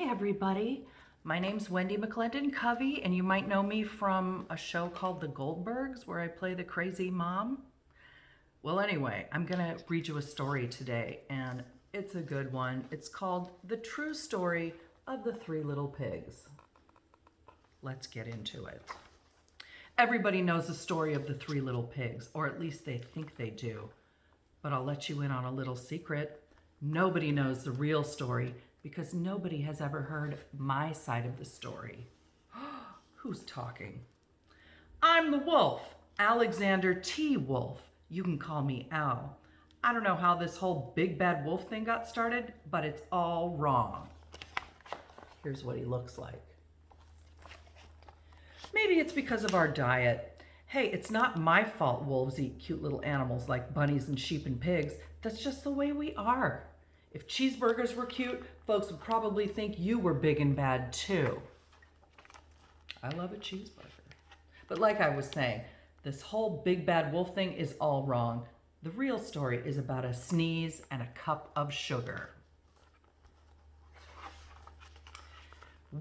everybody. My name's Wendi McLendon-Covey, and you might know me from a show called The Goldbergs, where I play the crazy mom. Well, anyway, I'm gonna read you a story today, and it's a good one. It's called The True Story of the Three Little Pigs. Let's get into it. Everybody knows the story of the three little pigs, or at least they think they do. But I'll let you in on a little secret. Nobody knows the real story because nobody has ever heard my side of the story. Who's talking? I'm the wolf, Alexander T. Wolf. You can call me Al. I don't know how this whole big bad wolf thing got started, but it's all wrong. Here's what he looks like. Maybe it's because of our diet. Hey, it's not my fault wolves eat cute little animals like bunnies and sheep and pigs. That's just the way we are. If cheeseburgers were cute, folks would probably think you were big and bad too. I love a cheeseburger. But like I was saying, this whole big bad wolf thing is all wrong. The real story is about a sneeze and a cup of sugar.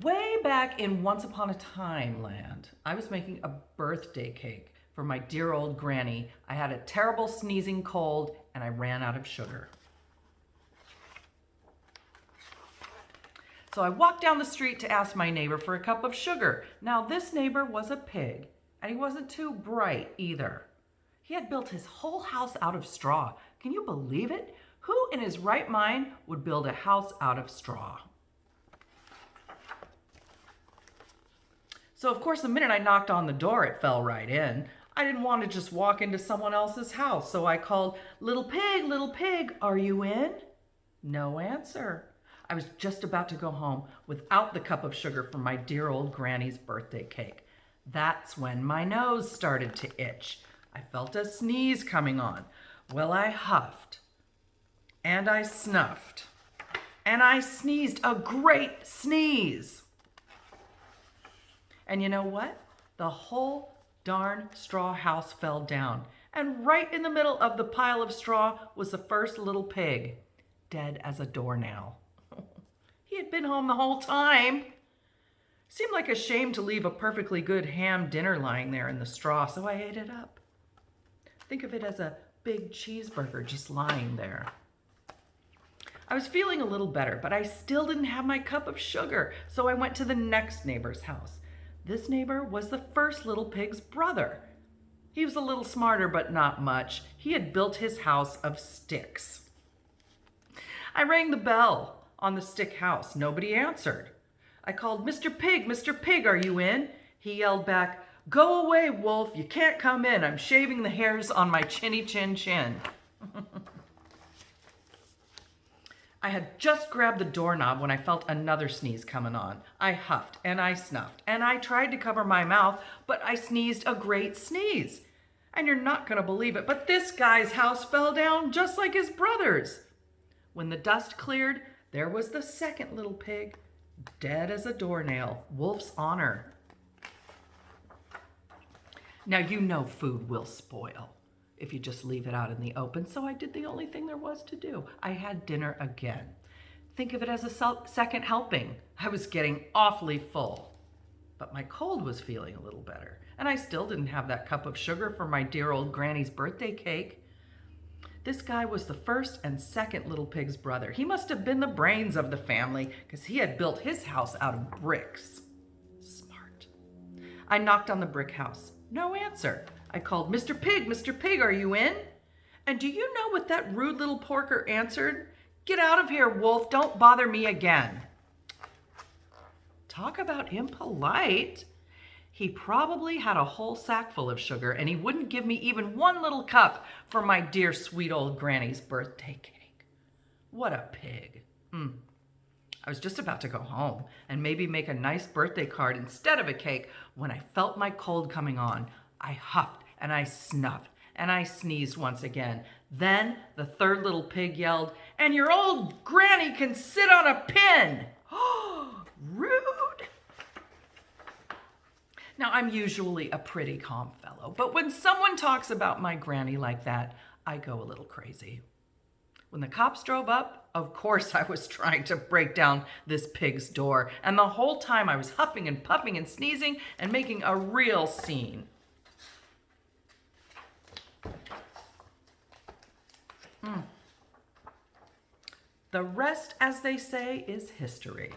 Way back in Once Upon a Time land, I was making a birthday cake for my dear old granny. I had a terrible sneezing cold and I ran out of sugar. So I walked down the street to ask my neighbor for a cup of sugar. Now this neighbor was a pig, and he wasn't too bright either. He had built his whole house out of straw. Can you believe it? Who in his right mind would build a house out of straw? So of course, the minute I knocked on the door, it fell right in. I didn't want to just walk into someone else's house, so I called, little pig, are you in? No answer. I was just about to go home without the cup of sugar from my dear old granny's birthday cake. That's when my nose started to itch. I felt a sneeze coming on. Well, I huffed, and I snuffed, and I sneezed a great sneeze. And you know what? The whole darn straw house fell down. And right in the middle of the pile of straw was the first little pig, dead as a doornail. He had been home the whole time. Seemed like a shame to leave a perfectly good ham dinner lying there in the straw, so I ate it up. Think of it as a big cheeseburger just lying there. I was feeling a little better, but I still didn't have my cup of sugar, so I went to the next neighbor's house. This neighbor was the first little pig's brother. He was a little smarter, but not much. He had built his house of sticks. I rang the bell on the stick house. Nobody answered. I called, Mr. Pig, are you in? He yelled back, go away, wolf, you can't come in. I'm shaving the hairs on my chinny chin chin. I had just grabbed the doorknob when I felt another sneeze coming on. I huffed and I snuffed and I tried to cover my mouth, but I sneezed a great sneeze. And you're not going to believe it, but this guy's house fell down just like his brother's. When the dust cleared, there was the second little pig, dead as a doornail, wolf's honor. Now you know food will spoil if you just leave it out in the open, so I did the only thing there was to do. I had dinner again. Think of it as a second helping. I was getting awfully full, but my cold was feeling a little better, and I still didn't have that cup of sugar for my dear old granny's birthday cake. This guy was the first and second little pig's brother. He must have been the brains of the family because he had built his house out of bricks. Smart. I knocked on the brick house. No answer. I called, Mr. Pig, are you in? And do you know what that rude little porker answered? Get out of here, wolf. Don't bother me again. Talk about impolite. He probably had a whole sack full of sugar, and he wouldn't give me even one little cup for my dear sweet old granny's birthday cake. What a pig. I was just about to go home and maybe make a nice birthday card instead of a cake when I felt my cold coming on. I huffed and I snuffed and I sneezed once again. Then the third little pig yelled, and your old granny can sit on a pin. Oh, rude. Now, I'm usually a pretty calm fellow, but when someone talks about my granny like that, I go a little crazy. When the cops drove up, of course I was trying to break down this pig's door, and the whole time I was huffing and puffing and sneezing and making a real scene. The rest, as they say, is history.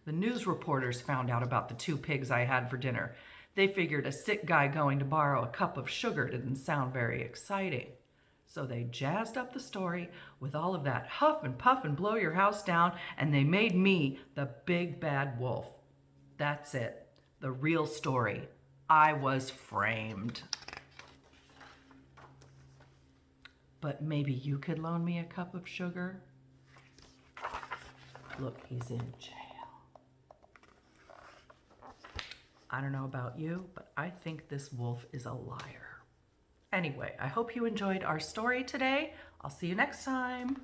The news reporters found out about the 2 pigs I had for dinner. They figured a sick guy going to borrow a cup of sugar didn't sound very exciting. So they jazzed up the story with all of that huff and puff and blow your house down, and they made me the big bad wolf. That's it. The real story. I was framed. But maybe you could loan me a cup of sugar? Look, he's in jail. I don't know about you, but I think this wolf is a liar. Anyway, I hope you enjoyed our story today. I'll see you next time.